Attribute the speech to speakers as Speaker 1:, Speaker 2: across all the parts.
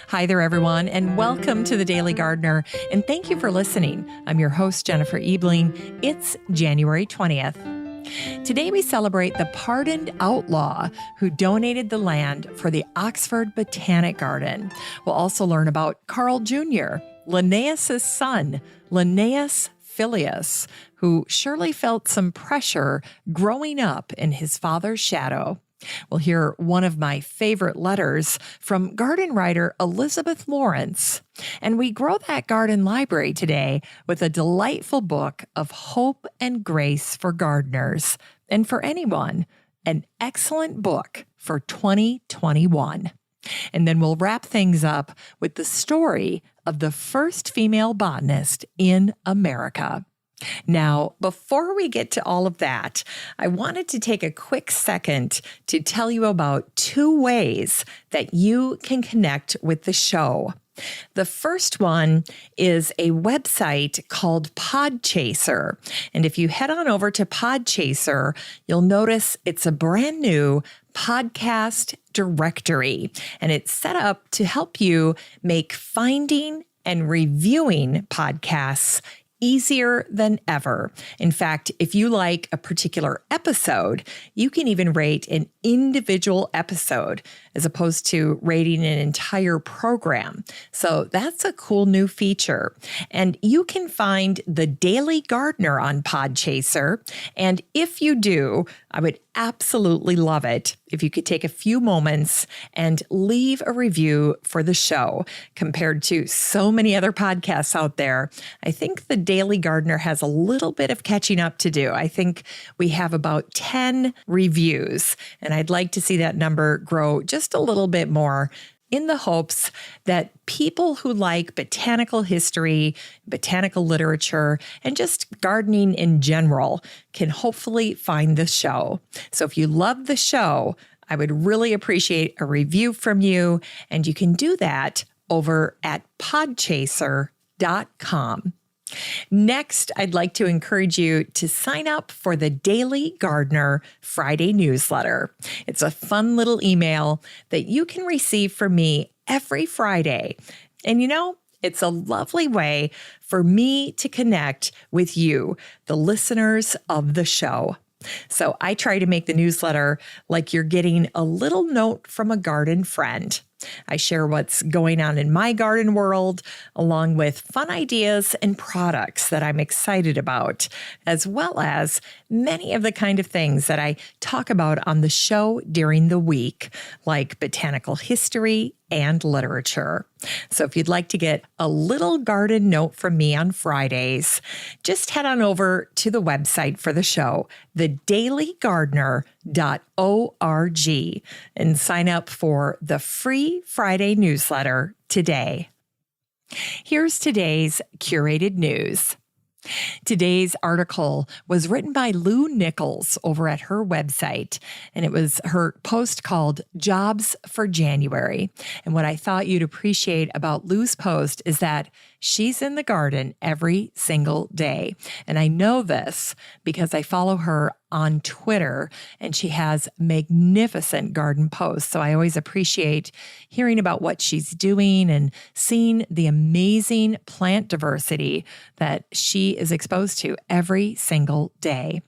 Speaker 1: Hi there, everyone, and welcome to the Daily Gardener, and thank you for listening. I'm your host, Jennifer Ebling. It's January 20th. Today we celebrate the pardoned outlaw who donated the land for the Oxford Botanic Garden. We'll also learn about Carl Jr., Linnaeus' son, Linnaeus Filius, who surely felt some pressure growing up in his father's shadow. We'll hear one of my favorite letters from garden writer Elizabeth Lawrence. And we grow that garden library today with a delightful book of hope and grace for gardeners and for anyone, an excellent book for 2021. And then we'll wrap things up with the story of the first female botanist in America. Now, before we get to all of that, I wanted to take a quick second to tell you about two ways that you can connect with the show. The first one is a website called Podchaser. And if you head on over to Podchaser, you'll notice it's a brand new podcast directory. And it's set up to help you make finding and reviewing podcasts easier than ever. In fact, if you like a particular episode, you can even rate an individual episode as opposed to rating an entire program. So that's a cool new feature. And you can find the Daily Gardener on Podchaser. And if you do, I would absolutely love it if you could take a few moments and leave a review for the show. Compared to so many other podcasts out there, I think the Daily Gardener has a little bit of catching up to do. I think we have about 10 reviews, and I'd like to see that number grow just a little bit more in the hopes that people who like botanical history, botanical literature, and just gardening in general can hopefully find the show. So if you love the show, I would really appreciate a review from you, and you can do that over at podchaser.com. Next, I'd like to encourage you to sign up for the Daily Gardener Friday newsletter. It's a fun little email that you can receive from me every Friday. And you know, it's a lovely way for me to connect with you, the listeners of the show. So I try to make the newsletter like you're getting a little note from a garden friend. I share what's going on in my garden world, along with fun ideas and products that I'm excited about, as well as many of the kind of things that I talk about on the show during the week, like botanical history and literature. So if you'd like to get a little garden note from me on Fridays, just head on over to the website for the show, thedailygardener.org, and sign up for the free Friday newsletter today. Here's today's curated news. Today's article was written by Lou Nichols over at her website, and it was her post called Jobs for January. And what I thought you'd appreciate about Lou's post is that she's in the garden every single day. And I know this because I follow her on Twitter, and she has magnificent garden posts. So I always appreciate hearing about what she's doing and seeing the amazing plant diversity that she is exposed to every single day.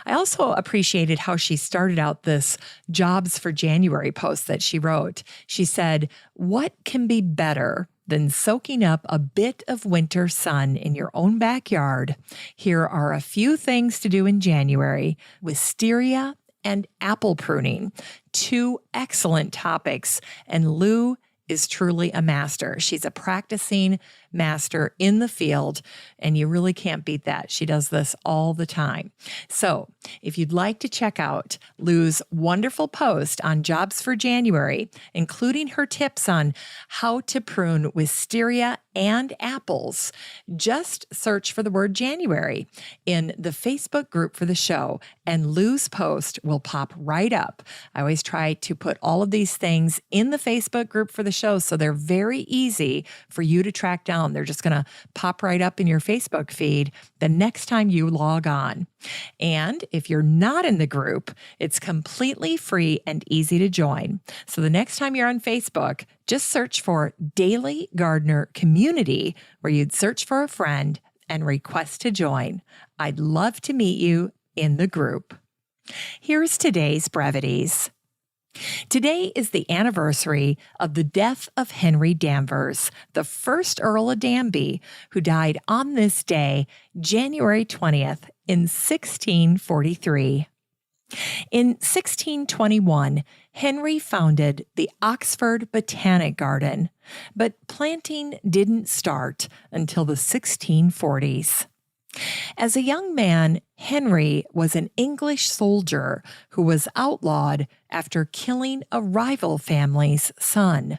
Speaker 1: I also appreciated how she started out this Jobs for January post that she wrote. She said, "What can be better than soaking up a bit of winter sun in your own backyard? Here are a few things to do in January: wisteria and apple pruning, two excellent topics, and Lou is truly a master. She's a practicing master in the field, and you really can't beat that. She does this all the time. So if you'd like to check out Lou's wonderful post on Jobs for January, including her tips on how to prune wisteria and apples, just search for the word January in the Facebook group for the show, and Lou's post will pop right up. I always try to put all of these things in the Facebook group for the show, so they're very easy for you to track down down. They're just going to pop right up in your Facebook feed the next time you log on. And if you're not in the group, it's completely free and easy to join. So the next time you're on Facebook, just search for Daily Gardener Community, where you'd search for a friend and request to join. I'd love to meet you in the group. Here's today's brevities. Today is the anniversary of the death of Henry Danvers, the first Earl of Danby, who died on this day, January 20th, in 1643. In 1621, Henry founded the Oxford Botanic Garden, but planting didn't start until the 1640s. As a young man, Henry was an English soldier who was outlawed after killing a rival family's son.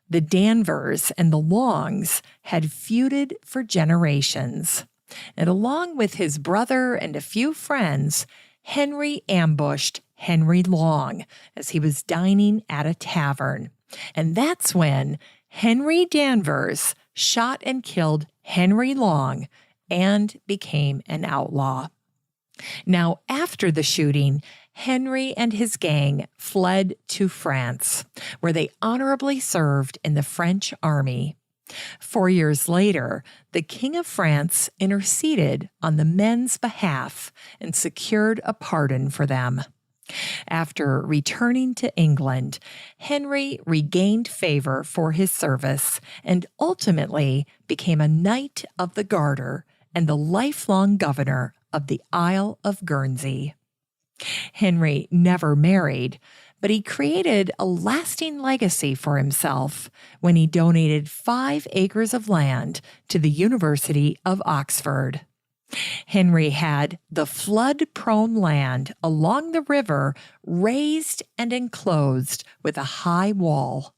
Speaker 1: The Danvers and the Longs had feuded for generations. And along with his brother and a few friends, Henry ambushed Henry Long as he was dining at a tavern. And that's when Henry Danvers shot and killed Henry Long and became an outlaw. Now, after the shooting, Henry and his gang fled to France, where they honorably served in the French army. 4 years later, the King of France interceded on the men's behalf and secured a pardon for them. After returning to England, Henry regained favor for his service and ultimately became a Knight of the Garter and the lifelong governor of the Isle of Guernsey. Henry never married, but he created a lasting legacy for himself when he donated 5 acres of land to the University of Oxford. Henry had the flood-prone land along the river raised and enclosed with a high wall.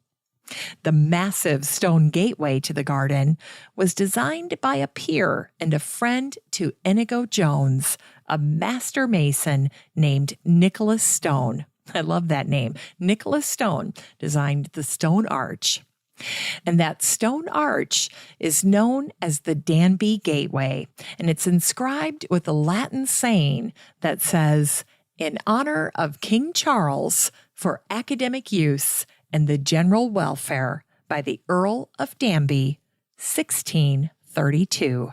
Speaker 1: The massive stone gateway to the garden was designed by a peer and a friend to Inigo Jones, a master mason named Nicholas Stone. I love that name. Nicholas Stone designed the stone arch. And that stone arch is known as the Danby Gateway, and it's inscribed with a Latin saying that says, "In honor of King Charles, for academic use and the general welfare, by the Earl of Danby, 1632.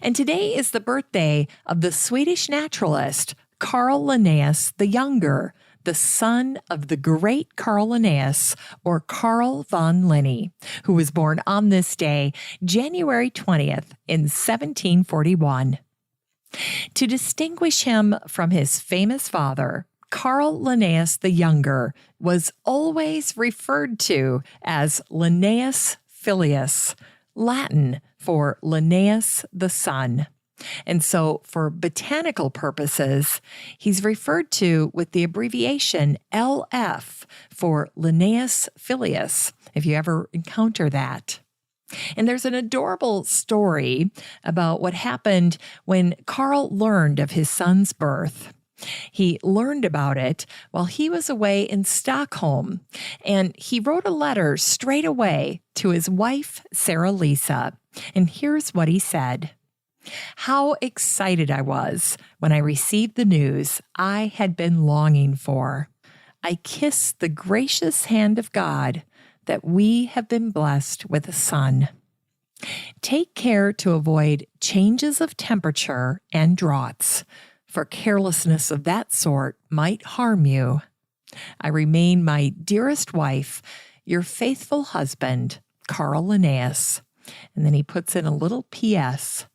Speaker 1: And today is the birthday of the Swedish naturalist Carl Linnaeus the Younger, the son of the great Carl Linnaeus, or Carl von Linné, who was born on this day, January 20th, in 1741. To distinguish him from his famous father, Carl Linnaeus the Younger was always referred to as Linnaeus Filius, Latin for Linnaeus the son. And so for botanical purposes, he's referred to with the abbreviation LF for Linnaeus Filius, if you ever encounter that. And there's an adorable story about what happened when Carl learned of his son's birth. He learned about it while he was away in Stockholm, and he wrote a letter straight away to his wife, Sarah Lisa. And here's what he said. "How excited I was when I received the news I had been longing for. I kiss the gracious hand of God that we have been blessed with a son. Take care to avoid changes of temperature and draughts, for carelessness of that sort might harm you. I remain, my dearest wife, your faithful husband, Carl Linnaeus." And then he puts in a little P.S.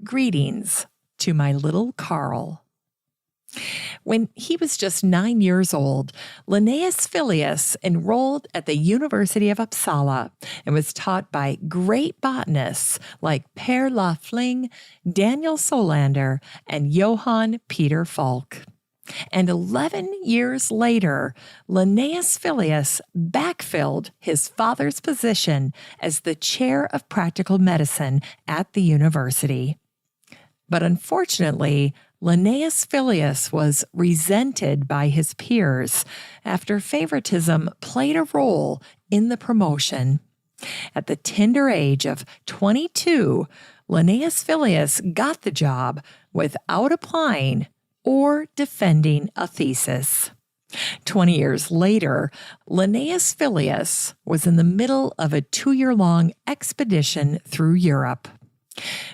Speaker 1: Greetings to my little Carl. When he was just 9 years old, Linnaeus Filius enrolled at the University of Uppsala and was taught by great botanists like Per Lafling, Daniel Solander, and Johann Peter Falk. And 11 years later, Linnaeus Filius backfilled his father's position as the chair of practical medicine at the university. But unfortunately, Linnaeus Filius was resented by his peers after favoritism played a role in the promotion. At the tender age of 22, Linnaeus Filius got the job without applying or defending a thesis. 20 years later, Linnaeus Filius was in the middle of a 2-year-long expedition through Europe.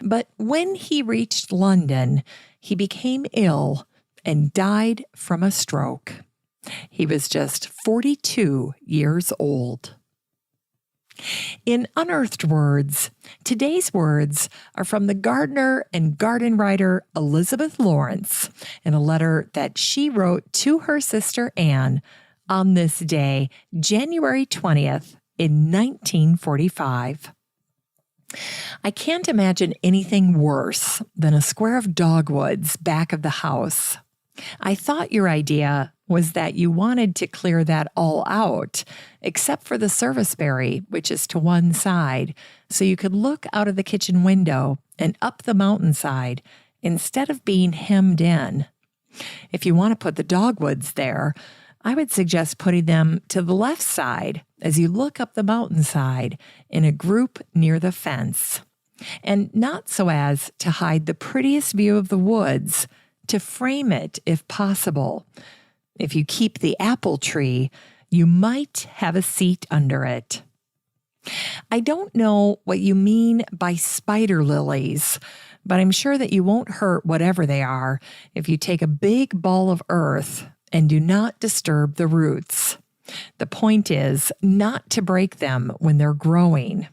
Speaker 1: But when he reached London, he became ill and died from a stroke. He was just 42 years old. In Unearthed Words, today's words are from the gardener and garden writer Elizabeth Lawrence in a letter that she wrote to her sister Anne on this day, January 20th, in 1945. I can't imagine anything worse than a square of dogwoods back of the house. I thought your idea was that you wanted to clear that all out, except for the serviceberry, which is to one side, so you could look out of the kitchen window and up the mountainside instead of being hemmed in. If you want to put the dogwoods there, I would suggest putting them to the left side as you look up the mountainside in a group near the fence, and not so as to hide the prettiest view of the woods, to frame it if possible. If you keep the apple tree, you might have a seat under it. I don't know what you mean by spider lilies, but I'm sure that you won't hurt whatever they are if you take a big ball of earth and do not disturb the roots. The point is not to break them when they're growing.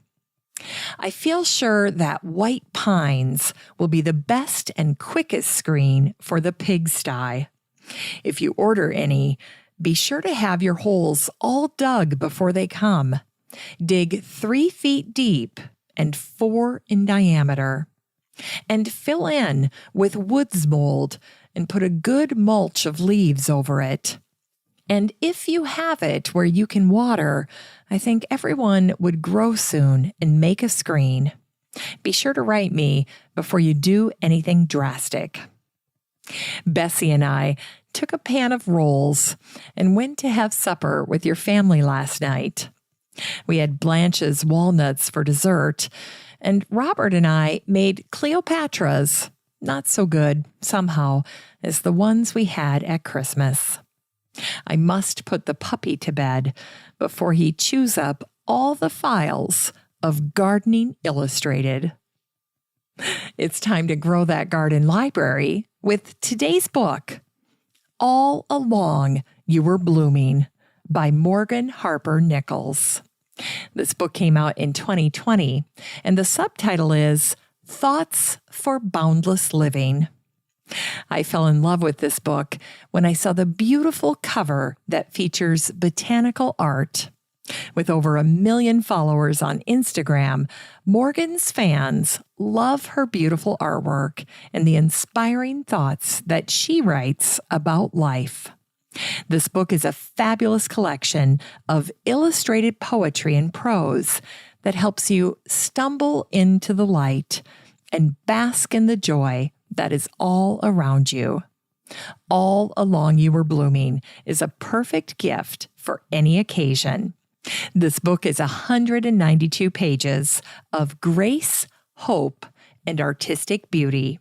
Speaker 1: I feel sure that white pines will be the best and quickest screen for the pigsty. If you order any, be sure to have your holes all dug before they come. Dig 3 feet deep and 4 in diameter. And fill in with woods mold and put a good mulch of leaves over it. And if you have it where you can water, I think everyone would grow soon and make a screen. Be sure to write me before you do anything drastic. Bessie and I took a pan of rolls and went to have supper with your family last night. We had Blanche's walnuts for dessert, and Robert and I made Cleopatra's, not so good, somehow, as the ones we had at Christmas. I must put the puppy to bed before he chews up all the files of Gardening Illustrated. It's time to grow that garden library with today's book, All Along You Were Blooming, by Morgan Harper Nichols. This book came out in 2020, and the subtitle is Thoughts for Boundless Living. I fell in love with this book when I saw the beautiful cover that features botanical art. With over 1 million followers on Instagram, Morgan's fans love her beautiful artwork and the inspiring thoughts that she writes about life. This book is a fabulous collection of illustrated poetry and prose that helps you stumble into the light and bask in the joy that is all around you. All Along You Were Blooming is a perfect gift for any occasion. This book is 192 pages of grace, hope, and artistic beauty.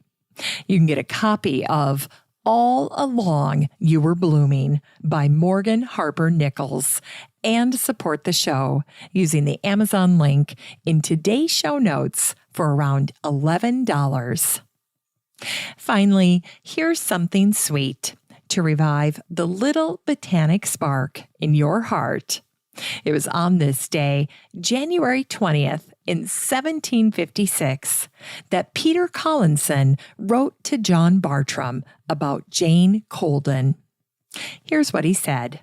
Speaker 1: You can get a copy of All Along You Were Blooming by Morgan Harper Nichols and support the show using the Amazon link in today's show notes for around $11. Finally, here's something sweet to revive the little botanic spark in your heart. It was on this day, January 20th, in 1756, that Peter Collinson wrote to John Bartram about Jane Colden. Here's what he said.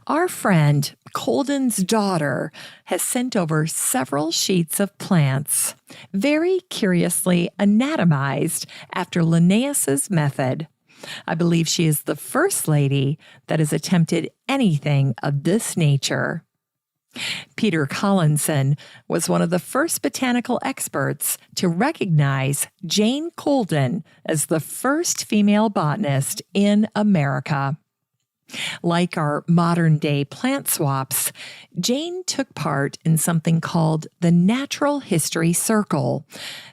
Speaker 1: Our friend Colden's daughter has sent over several sheets of plants, very curiously anatomized after Linnaeus's method. I believe she is the first lady that has attempted anything of this nature. Peter Collinson was one of the first botanical experts to recognize Jane Colden as the first female botanist in America. Like our modern-day plant swaps, Jane took part in something called the Natural History Circle,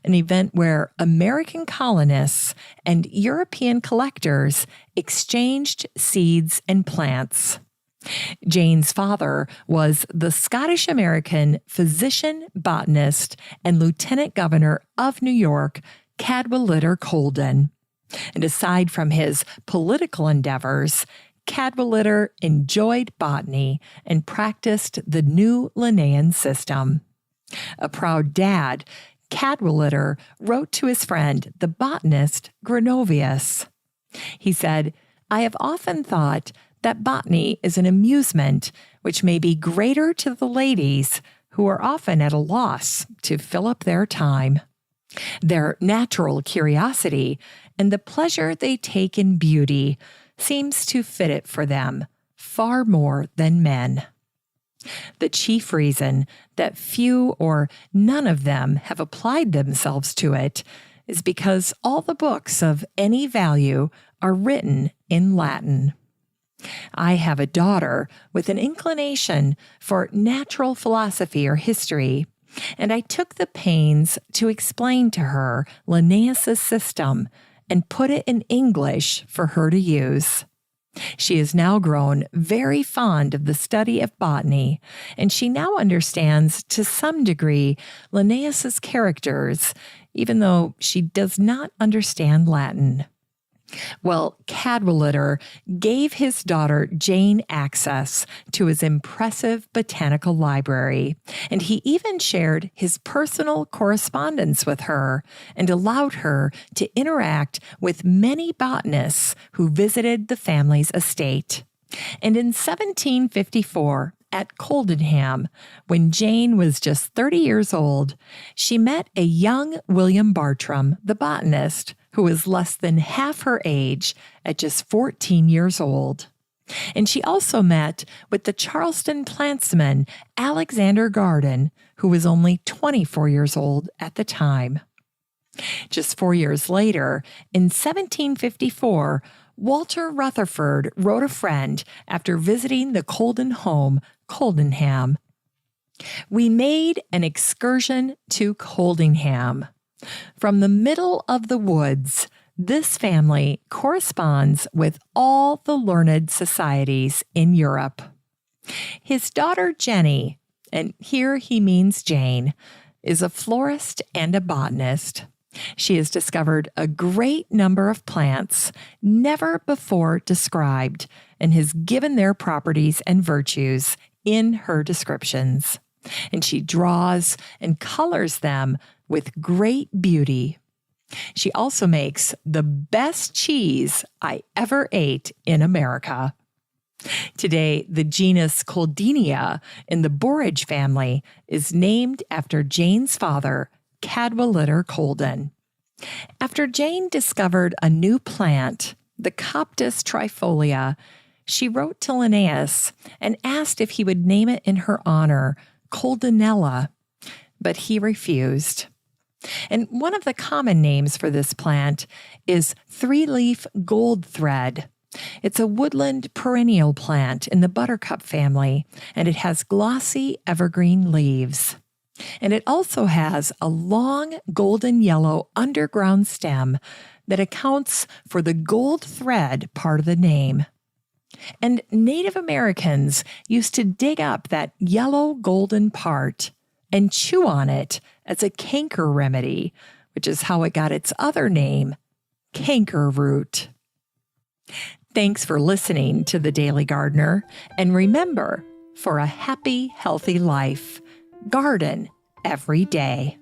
Speaker 1: an event where American colonists and European collectors exchanged seeds and plants. Jane's father was the Scottish-American physician, botanist, and lieutenant governor of New York, Cadwallader Colden. And aside from his political endeavors, Cadwallader enjoyed botany and practiced the new Linnaean system. A proud dad, Cadwallader wrote to his friend, the botanist Gronovius. He said, "I have often thought that botany is an amusement which may be greater to the ladies, who are often at a loss to fill up their time. Their natural curiosity and the pleasure they take in beauty seems to fit it for them far more than men. The chief reason that few or none of them have applied themselves to it is because all the books of any value are written in Latin. I have a daughter with an inclination for natural philosophy or history, and I took the pains to explain to her Linnaeus' system and put it in English for her to use. She has now grown very fond of the study of botany, and she now understands to some degree Linnaeus' characters, even though she does not understand Latin." Well, Cadwallader gave his daughter Jane access to his impressive botanical library, and he even shared his personal correspondence with her and allowed her to interact with many botanists who visited the family's estate. And in 1754, at Coldenham, when Jane was just 30 years old, she met a young William Bartram, the botanist, who was less than half her age at just 14 years old. And she also met with the Charleston plantsman Alexander Garden, who was only 24 years old at the time. Just 4 years later, in 1754, Walter Rutherford wrote a friend after visiting the Colden home, Coldenham. "We made an excursion to Coldenham. From the middle of the woods, this family corresponds with all the learned societies in Europe. His daughter Jenny," and here he means Jane, "is a florist and a botanist. She has discovered a great number of plants never before described and has given their properties and virtues in her descriptions. And she draws and colors them with great beauty. She also makes the best cheese I ever ate in America." Today, the genus Coldenia in the borage family is named after Jane's father, Cadwallader Colden. After Jane discovered a new plant, the Coptis trifolia, she wrote to Linnaeus and asked if he would name it in her honor, Coldenella, but he refused. And one of the common names for this plant is three-leaf goldthread. It's a woodland perennial plant in the buttercup family, and it has glossy evergreen leaves. And it also has a long golden yellow underground stem that accounts for the gold thread part of the name. And Native Americans used to dig up that yellow golden part and chew on it as a canker remedy, which is how it got its other name, canker root. Thanks for listening to The Daily Gardener, and remember, for a happy, healthy life, garden every day.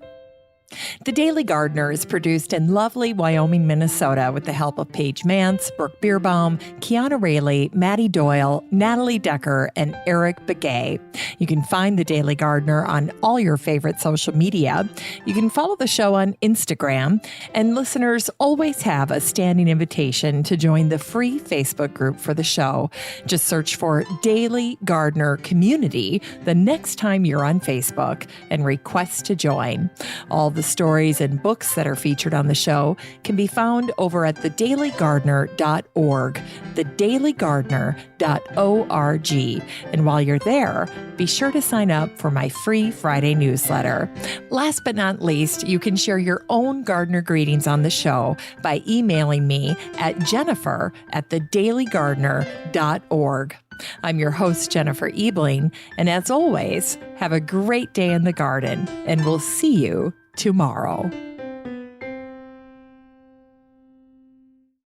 Speaker 1: The Daily Gardener is produced in lovely Wyoming, Minnesota with the help of Paige Mance, Brooke Bierbaum, Kiana Rayleigh, Maddie Doyle, Natalie Decker, and Eric Begay. You can find The Daily Gardener on all your favorite social media. You can follow the show on Instagram, and listeners always have a standing invitation to join the free Facebook group for the show. Just search for Daily Gardener Community the next time you're on Facebook and request to join. All the the stories and books that are featured on the show can be found over at thedailygardener.org, thedailygardener.org. And while you're there, be sure to sign up for my free Friday newsletter. Last but not least, you can share your own gardener greetings on the show by emailing me at jennifer@thedailygardener.org. I'm your host, Jennifer Ebling, and as always, have a great day in the garden, and we'll see you tomorrow.